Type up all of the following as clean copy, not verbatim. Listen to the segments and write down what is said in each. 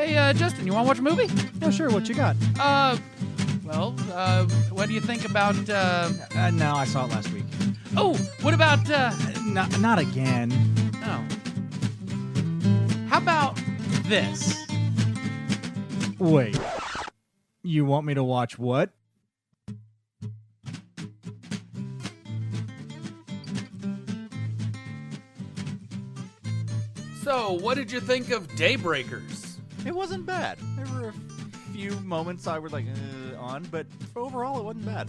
Hey, Justin, you want to watch a movie? Yeah, sure. What you got? What do you think about, No, I saw it last week. Oh, what about, Not again. Oh. How about this? Wait. You want me to watch what? So, what did you think of Daybreakers? It wasn't bad. There were a few moments I was like, on, but overall it wasn't bad.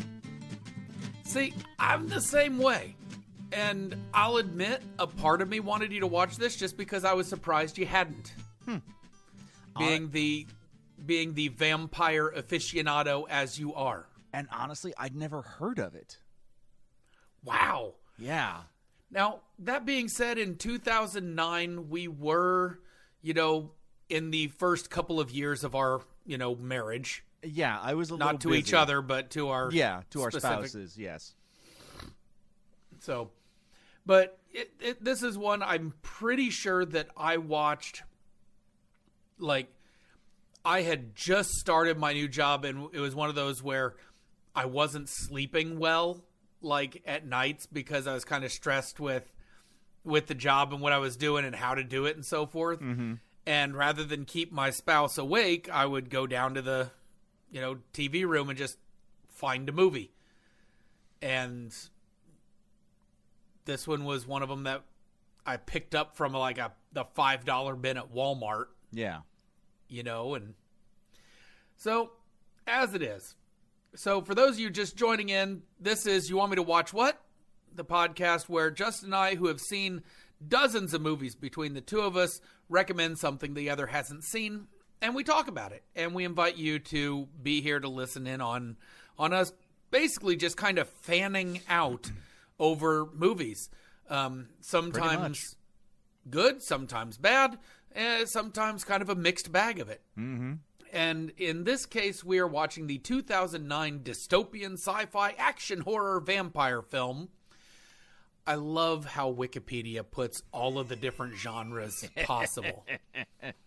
See, I'm the same way. And I'll admit, a part of me wanted you to watch this just because I was surprised you hadn't. Being the vampire aficionado as you are. And honestly, I'd never heard of it. Wow. Yeah. Now, that being said, in 2009, we were, in the first couple of years of our, marriage. Yeah, I was a little Not to busy. each other, but to our our specific... spouses, yes. So, but this is one I'm pretty sure that I watched, I had just started my new job, and it was one of those where I wasn't sleeping well, at nights, because I was kind of stressed with the job and what I was doing and how to do it and so forth. Mm-hmm. And rather than keep my spouse awake, I would go down to the, TV room and just find a movie. And this one was one of them that I picked up from the $5 bin at Walmart. Yeah. And so, as it is. So, for those of you just joining in, this is You Want Me to Watch What? The podcast where Justin and I, who have seen dozens of movies between the two of us, recommend something the other hasn't seen, and we talk about it. And we invite you to be here to listen in on us basically just kind of fanning out over movies. Sometimes good, sometimes bad, and sometimes kind of a mixed bag of it. Mm-hmm. And in this case, we are watching the 2009 dystopian sci-fi action horror vampire film. I love how Wikipedia puts all of the different genres possible.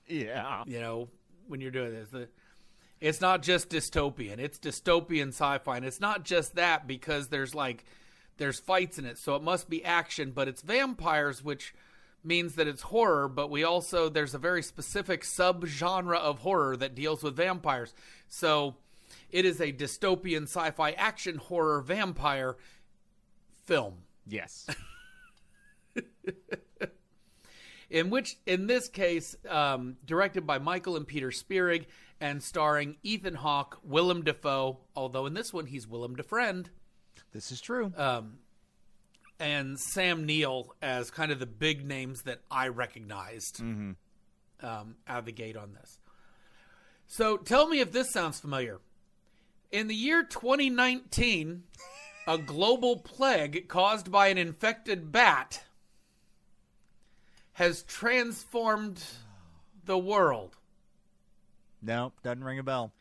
Yeah. When you're doing this. It's not just dystopian. It's dystopian sci-fi. And it's not just that, because there's fights in it. So it must be action, but it's vampires, which means that it's horror, but there's a very specific subgenre of horror that deals with vampires. So it is a dystopian sci-fi action horror vampire film. Yes. In this case, directed by Michael and Peter Spierig and starring Ethan Hawke, Willem Dafoe, although in this one he's Willem Defriend. This is true. And Sam Neill as kind of the big names that I recognized out of the gate on this. So tell me if this sounds familiar. In the year 2019, a global plague caused by an infected bat has transformed the world. Nope, doesn't ring a bell.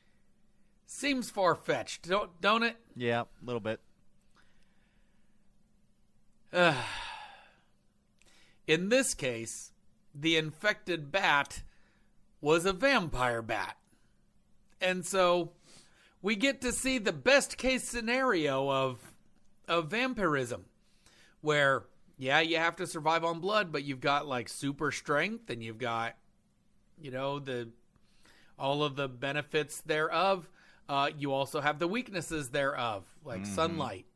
Seems far-fetched, don't it? Yeah, a little bit. In this case, the infected bat was a vampire bat. And so we get to see the best case scenario of vampirism, where, yeah, you have to survive on blood, but you've got super strength, and you've got, all of the benefits thereof. You also have the weaknesses thereof, like sunlight.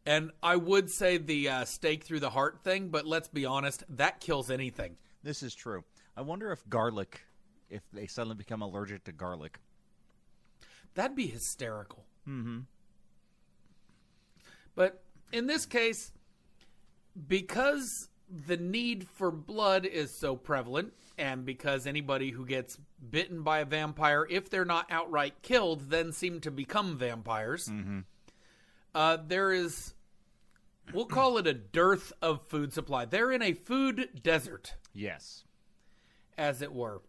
And I would say the stake through the heart thing, but let's be honest, that kills anything. This is true. I wonder if they suddenly become allergic to garlic. That'd be hysterical. Mm-hmm. But in this case, because the need for blood is so prevalent, and because anybody who gets bitten by a vampire, if they're not outright killed, then seem to become vampires, there is, we'll call it a dearth of food supply. They're in a food desert. Yes. As it were.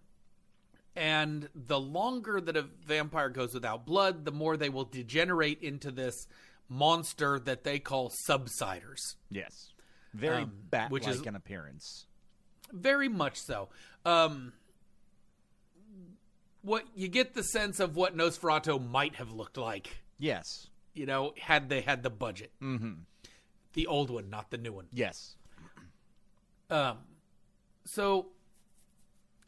And the longer that a vampire goes without blood, the more they will degenerate into this monster that they call subsiders. Yes. Very bat-like in appearance. Very much so. what you get the sense of what Nosferatu might have looked like. Yes. You know, had they had the budget. Mm-hmm. The old one, not the new one. Yes. So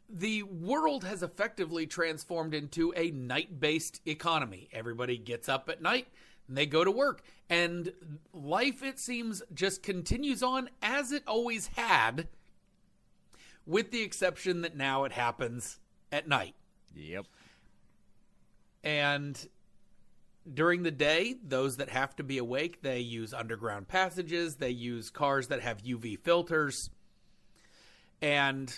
the world has effectively transformed into a night-based economy. Everybody gets up at night and they go to work. And life, it seems, just continues on as it always had, with the exception that now it happens at night. Yep. And during the day, those that have to be awake, they use underground passages. They use cars that have UV filters. And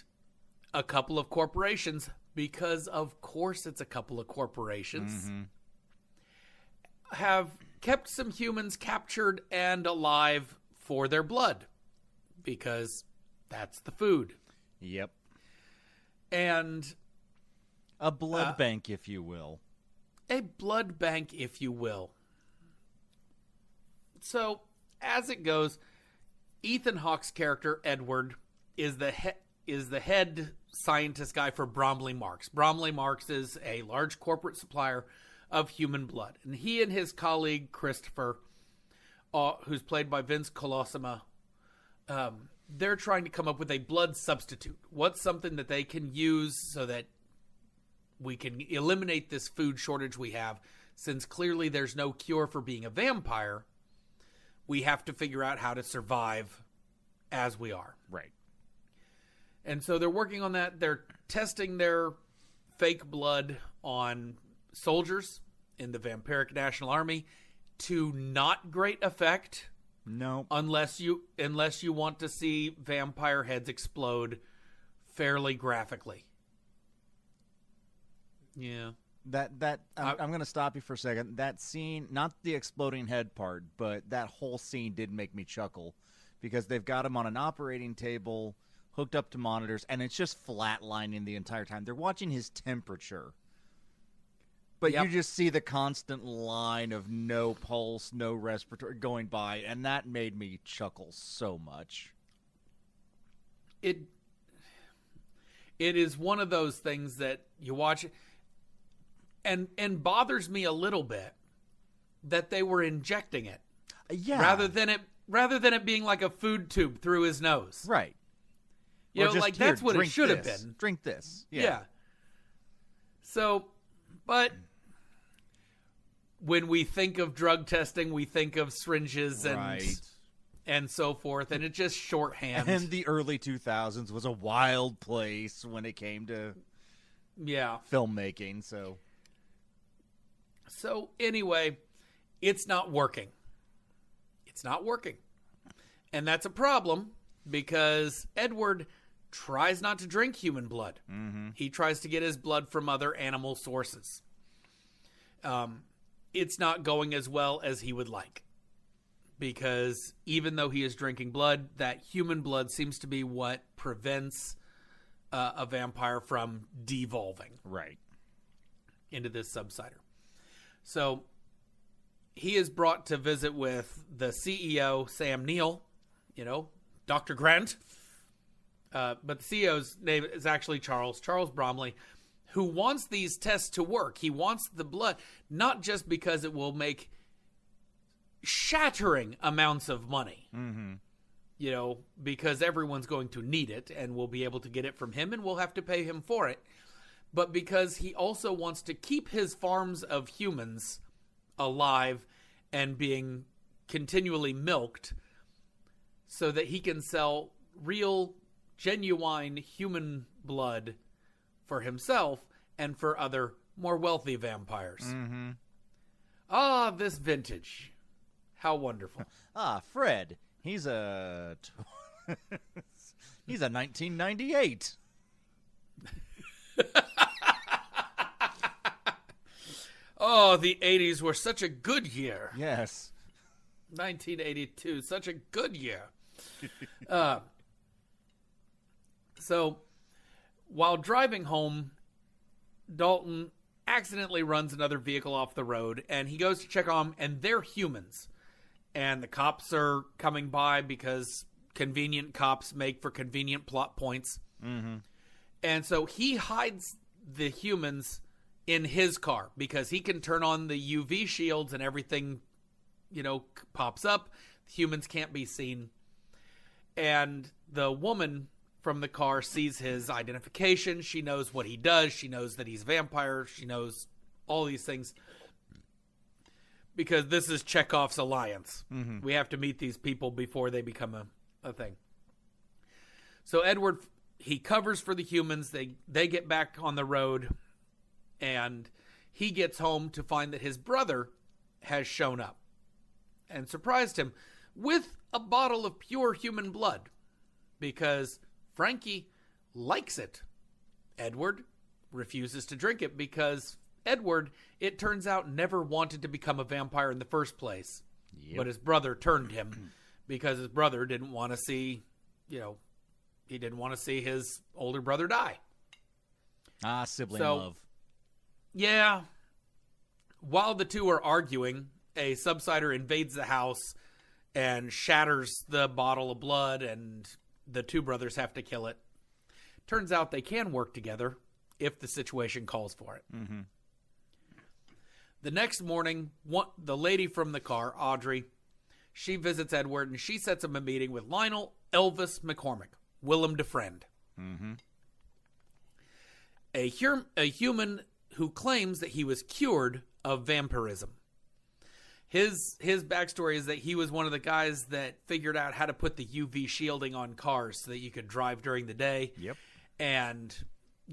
a couple of corporations, because of course it's a couple of corporations, have kept some humans captured and alive for their blood. Because that's the food. Yep. And a blood bank, if you will. A blood bank, if you will. So, as it goes, Ethan Hawke's character, Edward, is the head scientist guy for Bromley Marks. Bromley Marks is a large corporate supplier of human blood. And he and his colleague, Christopher, who's played by Vince Colosima, they're trying to come up with a blood substitute. What's something that they can use so that we can eliminate this food shortage we have? Since clearly there's no cure for being a vampire, we have to figure out how to survive as we are. Right. And so they're working on that. They're testing their fake blood on soldiers in the Vampiric National Army to not great effect. No. Unless you want to see vampire heads explode fairly graphically. Yeah. I'm going to stop you for a second. That scene, not the exploding head part, but that whole scene did make me chuckle because they've got him on an operating table hooked up to monitors, and it's just flatlining the entire time. They're watching his temperature. But you just see the constant line of no pulse, no respiratory going by, and that made me chuckle so much. It is one of those things that you watch and bothers me a little bit that they were injecting it. Yeah. Rather than it being like a food tube through his nose. Right. You know, like that's what it should have been. Drink this. Yeah. So, but when we think of drug testing, we think of syringes and so forth, and it just shorthand. And the early 2000s was a wild place when it came to filmmaking. So anyway, it's not working. It's not working. And that's a problem because Edward tries not to drink human blood. Mm-hmm. He tries to get his blood from other animal sources. It's not going as well as he would like. Because even though he is drinking blood, that human blood seems to be what prevents a vampire from devolving. Right. Into this subsider. So he is brought to visit with the CEO, Sam Neill, Dr. Grant. But the CEO's name is actually Charles Bromley, who wants these tests to work. He wants the blood, not just because it will make shattering amounts of money, because everyone's going to need it and we'll be able to get it from him and we'll have to pay him for it. But because he also wants to keep his farms of humans alive and being continually milked so that he can sell real, genuine human blood for himself and for other more wealthy vampires. Mm-hmm. Ah, this vintage. How wonderful. Fred. He's a 1998. Oh, the 80s were such a good year. Yes. 1982, such a good year. So, while driving home, Dalton accidentally runs another vehicle off the road, and he goes to check on them, and they're humans. And the cops are coming by because convenient cops make for convenient plot points. Mm-hmm. And so he hides the humans in his car because he can turn on the UV shields and everything, pops up. Humans can't be seen. And the woman from the car sees his identification. She knows what he does. She knows that he's a vampire. She knows all these things. Because this is Chekhov's alliance. Mm-hmm. We have to meet these people before they become a thing. So Edward, he covers for the humans. They get back on the road. And he gets home to find that his brother has shown up. And surprised him with a bottle of pure human blood. Because Frankie likes it. Edward refuses to drink it because Edward, it turns out, never wanted to become a vampire in the first place. Yep. But his brother turned him because his brother didn't want to see, he didn't want to see his older brother die. Sibling love. Yeah. While the two are arguing, a subsider invades the house and shatters the bottle of blood, and the two brothers have to kill it. Turns out they can work together if the situation calls for it. Mm-hmm. The next morning, the lady from the car, Audrey, she visits Edward, and she sets him a meeting with Lionel Elvis McCormick, Willem defriend. Mm-hmm. A human who claims that he was cured of vampirism. His backstory is that he was one of the guys that figured out how to put the UV shielding on cars so that you could drive during the day. Yep. And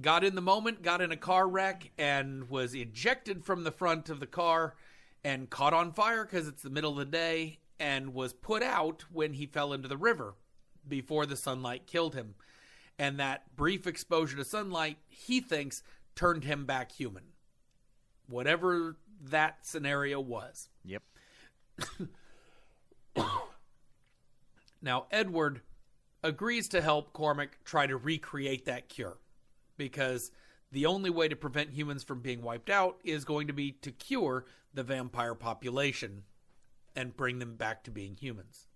got in the moment, got in a car wreck, and was ejected from the front of the car and caught on fire because it's the middle of the day, and was put out when he fell into the river before the sunlight killed him. And that brief exposure to sunlight, he thinks, turned him back human. Whatever that scenario was. Yep. Now, Edward agrees to help Cormac try to recreate that cure. Because the only way to prevent humans from being wiped out is going to be to cure the vampire population and bring them back to being humans.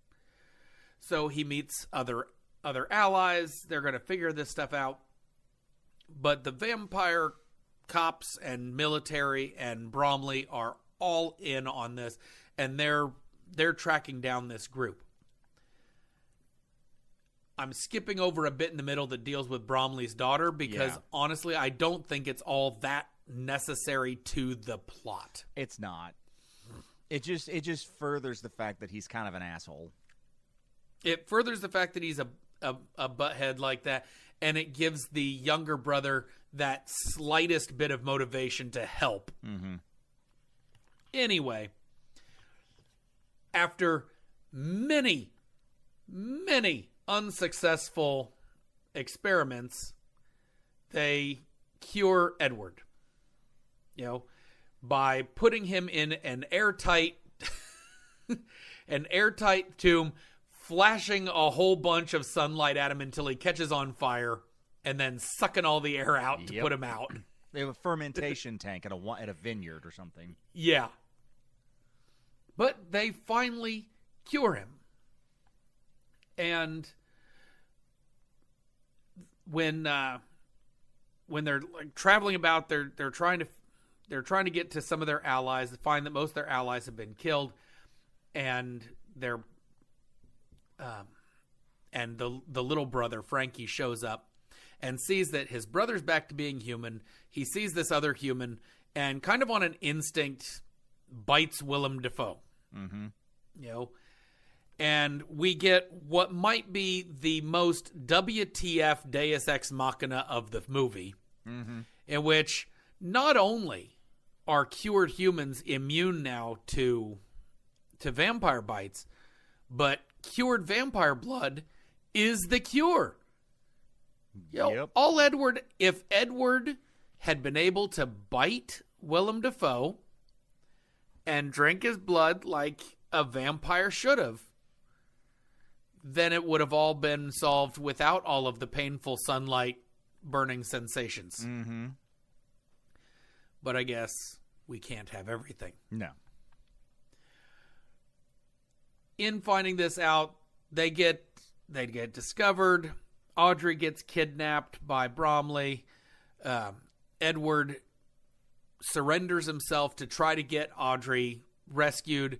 So he meets other allies. They're going to figure this stuff out. But the vampire cops and military and Bromley are all in on this, and they're tracking down this group. I'm skipping over a bit in the middle that deals with Bromley's daughter because honestly, I don't think it's all that necessary to the plot. It's not. It just furthers the fact that he's kind of an asshole. It furthers the fact that he's a butthead like that, and it gives the younger brother that slightest bit of motivation to help. Mm-hmm. Anyway, after many unsuccessful experiments, they cure Edward, by putting him in an airtight tomb, flashing a whole bunch of sunlight at him until he catches on fire, and then sucking all the air out to put him out. They have a fermentation tank at a vineyard or something. Yeah. But they finally cure him. And when they're traveling about, they're trying to get to some of their allies. They find that most of their allies have been killed, and the little brother Frankie shows up and sees that his brother's back to being human. He sees this other human and kind of on an instinct bites Willem Dafoe. Mm-hmm. And we get what might be the most WTF Deus Ex Machina of the movie, mm-hmm. in which not only are cured humans immune now to vampire bites, but cured vampire blood is the cure. If Edward had been able to bite Willem Dafoe and drink his blood like a vampire should have, then it would have all been solved without all of the painful sunlight burning sensations. Mm-hmm. But I guess we can't have everything. No. In finding this out, they get discovered. Audrey gets kidnapped by Bromley. Edward surrenders himself to try to get Audrey rescued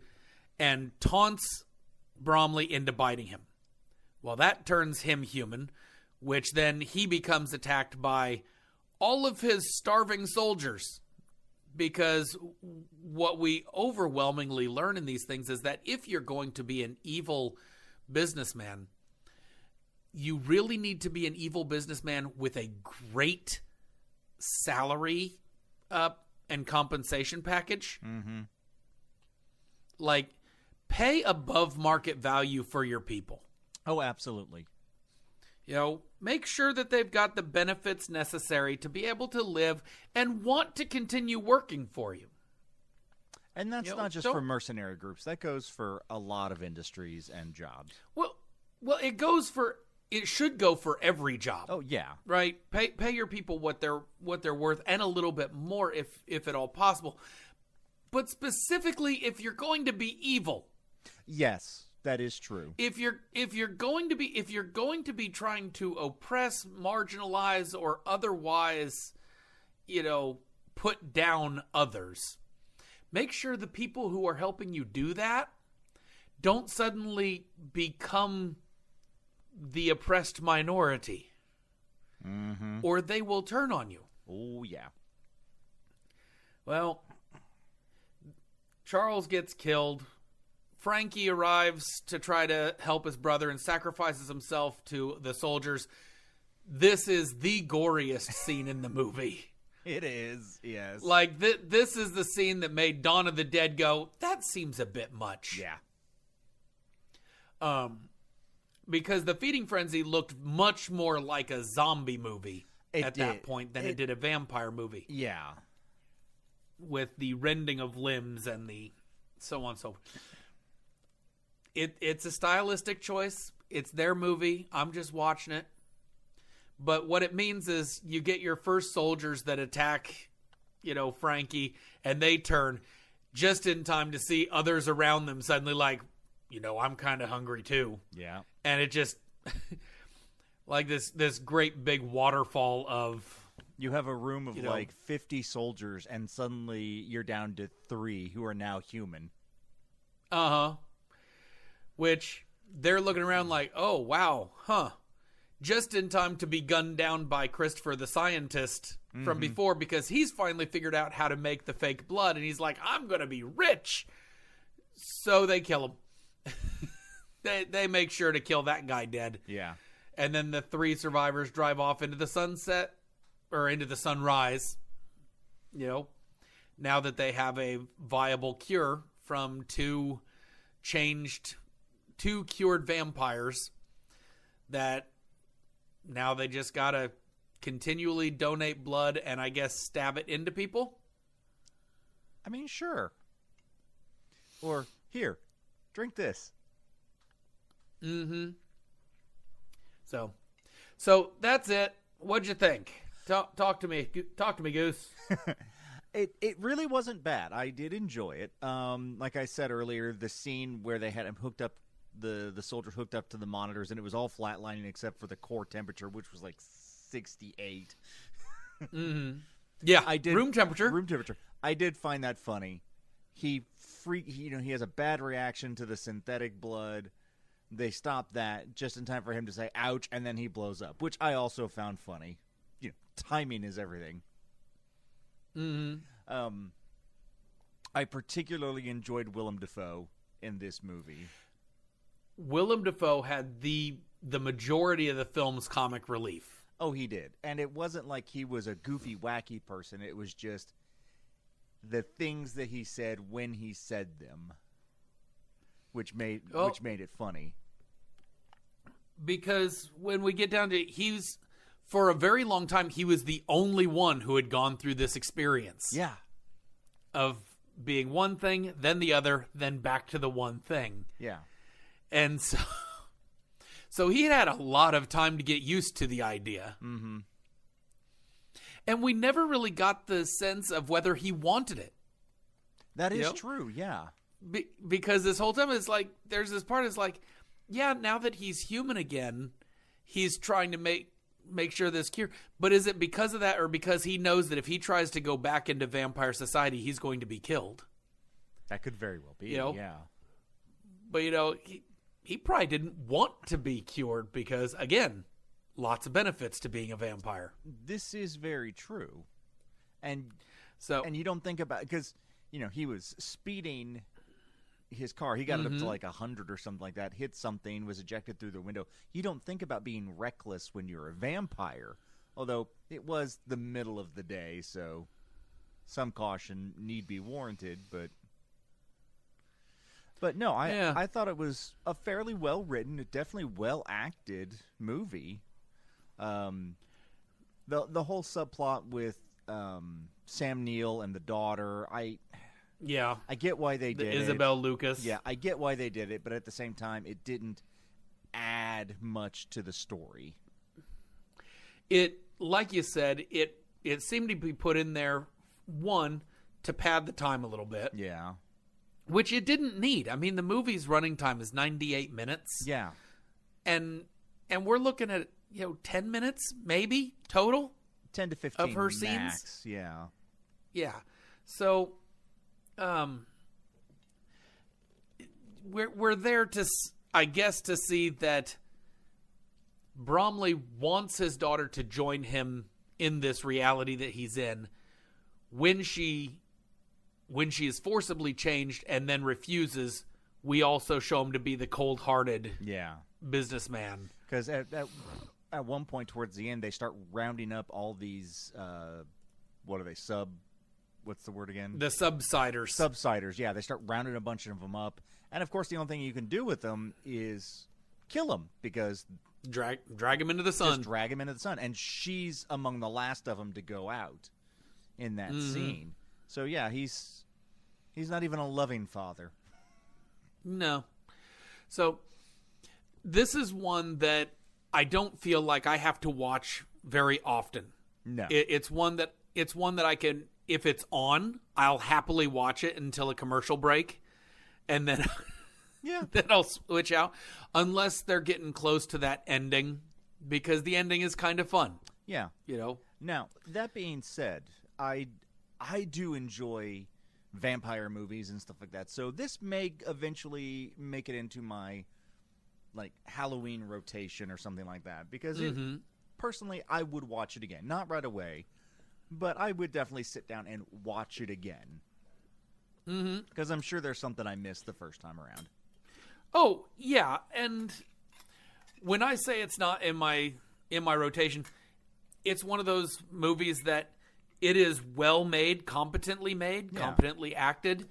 and taunts Bromley into biting him. Well, that turns him human, which then he becomes attacked by all of his starving soldiers. Because what we overwhelmingly learn in these things is that if you're going to be an evil businessman, you really need to be an evil businessman with a great salary and compensation package. Mm-hmm. Like, pay above market value for your people. Oh, absolutely. You know, make sure that they've got the benefits necessary to be able to live and want to continue working for you. And that's not just for mercenary groups. That goes for a lot of industries and jobs. Well, it should go for every job. Oh, yeah. Right? Pay your people what they're worth and a little bit more if at all possible. But specifically if you're going to be evil. Yes. That is true. If you're going to be trying to oppress, marginalize, or otherwise, put down others, make sure the people who are helping you do that don't suddenly become the oppressed minority, or they will turn on you. Oh yeah. Well, Charles gets killed. Frankie arrives to try to help his brother and sacrifices himself to the soldiers. This is the goriest scene in the movie. It is, yes. Like, this is the scene that made Dawn of the Dead go, that seems a bit much. Yeah. Because the feeding frenzy looked much more like a zombie movie that point than it did a vampire movie. Yeah. With the rending of limbs and the so on and so forth. It's a stylistic choice. It's their movie. I'm just watching it. But what it means is you get your first soldiers that attack, Frankie, and they turn just in time to see others around them suddenly like, I'm kind of hungry too. Yeah. And it just, like this great big waterfall of... You have a room of 50 soldiers, and suddenly you're down to 3 who are now human. Uh-huh. Which they're looking around like, oh, wow, huh. Just in time to be gunned down by Christopher the scientist from before, because he's finally figured out how to make the fake blood, and he's like, I'm going to be rich. So they kill him. They make sure to kill that guy dead. Yeah. And then the 3 survivors drive off into the sunset, or into the sunrise, now that they have a viable cure from 2 cured vampires that now they just gotta continually donate blood and I guess stab it into people. I mean, sure. Or, here, drink this. Mm-hmm. So that's it. What'd you think? Talk to me. Talk to me, Goose. It really wasn't bad. I did enjoy it. Like I said earlier, the scene where they had him hooked up, the soldiers hooked up to the monitors, and it was all flatlining except for the core temperature, which was like 68. Mm-hmm. Yeah, I did. Room temperature. I did find that funny. He has a bad reaction to the synthetic blood. They stopped that just in time for him to say "ouch," and then he blows up, which I also found funny. Timing is everything. Mm-hmm. I particularly enjoyed Willem Dafoe in this movie. Willem Dafoe had the majority of the film's comic relief. Oh, he did. And it wasn't like he was a goofy, wacky person. It was just the things that he said when he said them, which made it funny. Because when we get down to for a very long time, he was the only one who had gone through this experience. Yeah. Of being one thing, then the other, then back to the one thing. Yeah. And so he had a lot of time to get used to the idea. Mm-hmm. And we never really got the sense of whether he wanted it. That is true, yeah. Because this whole time it's like, there's this part is like, yeah, now that he's human again, he's trying to make make sure this cure. But is it because of that, or because he knows that if he tries to go back into vampire society, he's going to be killed? That could very well be, yeah. But, he probably didn't want to be cured because, again, lots of benefits to being a vampire. This is very true. And you don't think about, because, he was speeding his car. He got it up to like 100 or something like that, hit something, was ejected through the window. You don't think about being reckless when you're a vampire, although it was the middle of the day, so some caution need be warranted. But no, I thought it was a fairly well written, definitely well acted movie. The whole subplot with Sam Neill and the daughter, I get why they did Isabel Lucas. Yeah, I get why they did it, but at the same time, it didn't add much to the story. It, like you said, it seemed to be put in there, one, to pad the time a little bit. Yeah. Which it didn't need. I mean, the movie's running time is 98 minutes. Yeah. And we're looking at, 10 minutes, maybe, total? 10 to 15 of her max, scenes? Yeah. Yeah. So, we're there to, I guess, to see that Bromley wants his daughter to join him in this reality that he's in. When she is forcibly changed and then refuses, we also show him to be the cold-hearted businessman. Because at one point towards the end, they start rounding up all these, what are they, what's the word again? The subsiders. Subsiders, yeah. They start rounding a bunch of them up. And, of course, the only thing you can do with them is kill them, because... Drag him into the sun. Just drag him into the sun. And she's among the last of them to go out in that scene. So, yeah, he's not even a loving father. No. So, this is one that I don't feel like I have to watch very often. No. It's one that I can, if it's on, I'll happily watch it until a commercial break. And then, then I'll switch out. Unless they're getting close to that ending, because the ending is kind of fun. Yeah. Now, that being said, I do enjoy vampire movies and stuff like that. So this may eventually make it into my Halloween rotation or something like that, because personally I would watch it again. Not right away, but I would definitely sit down and watch it again. Because I'm sure there's something I missed the first time around. Oh, yeah, and when I say it's not in my rotation, it's one of those movies that it is well made, competently acted.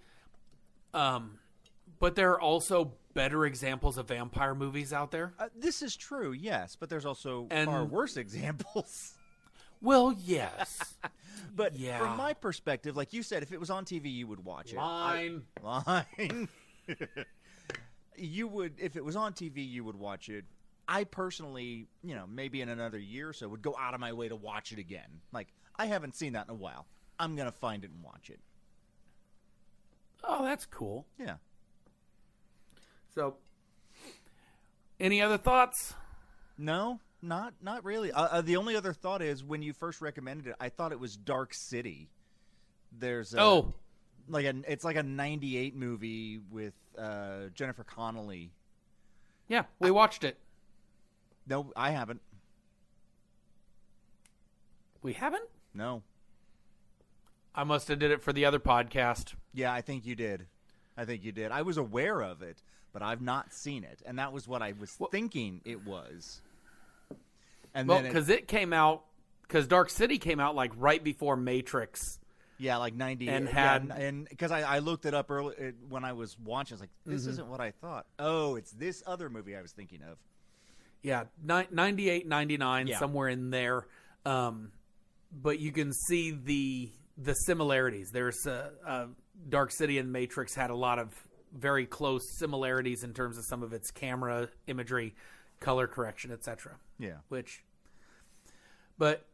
But there are also better examples of vampire movies out there. This is true, yes, but there's also far worse examples. Well, yes. But from my perspective, like you said, if it was on TV, you would watch it. Line. You would, if it was on TV, you would watch it. I personally, maybe in another year or so, would go out of my way to watch it again. I haven't seen that in a while. I'm going to find it and watch it. Oh, that's cool. Yeah. So, any other thoughts? No, not really. The only other thought is, when you first recommended it, I thought it was Dark City. There's it's like a 98 movie with Jennifer Connelly. Yeah, we watched it. No, I haven't. We haven't? No. I must have did it for the other podcast. Yeah, I think you did. I was aware of it, but I've not seen it, and that was what I was thinking it was. And because it came out, because Dark City came out right before Matrix. Yeah, 90. And because I looked it up early when I was watching, I was like, this isn't what I thought. Oh, it's this other movie I was thinking of. Yeah, 98, 99, somewhere in there. But you can see the similarities. There's Dark City and Matrix had a lot of very close similarities in terms of some of its camera imagery, color correction, etc. Yeah. But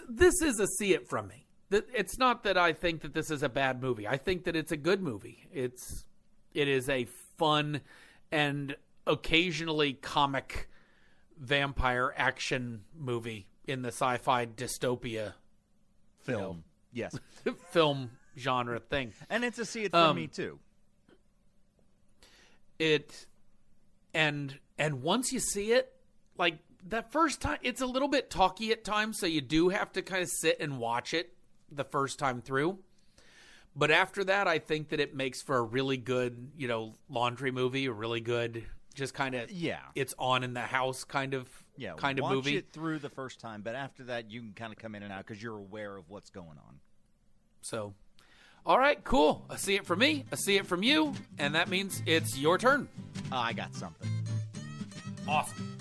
this is a see it from me. It's not that I think that this is a bad movie. I think that it's a good movie. It is a fun and occasionally comic vampire action movie. in the sci-fi dystopia Film. Yes. film genre thing. And it's a see it for me too. And once you see it, like that first time, it's a little bit talky at times, so you do have to kind of sit and watch it the first time through. But after that, I think that it makes for a really good, laundry movie, a really good, just kind of, it's on in the house kind of movie. Watch it through the first time, but after that, you can kind of come in and out because you're aware of what's going on. So, all right, cool. A see it from me, a see it from you, and that means it's your turn. I got something. Awesome.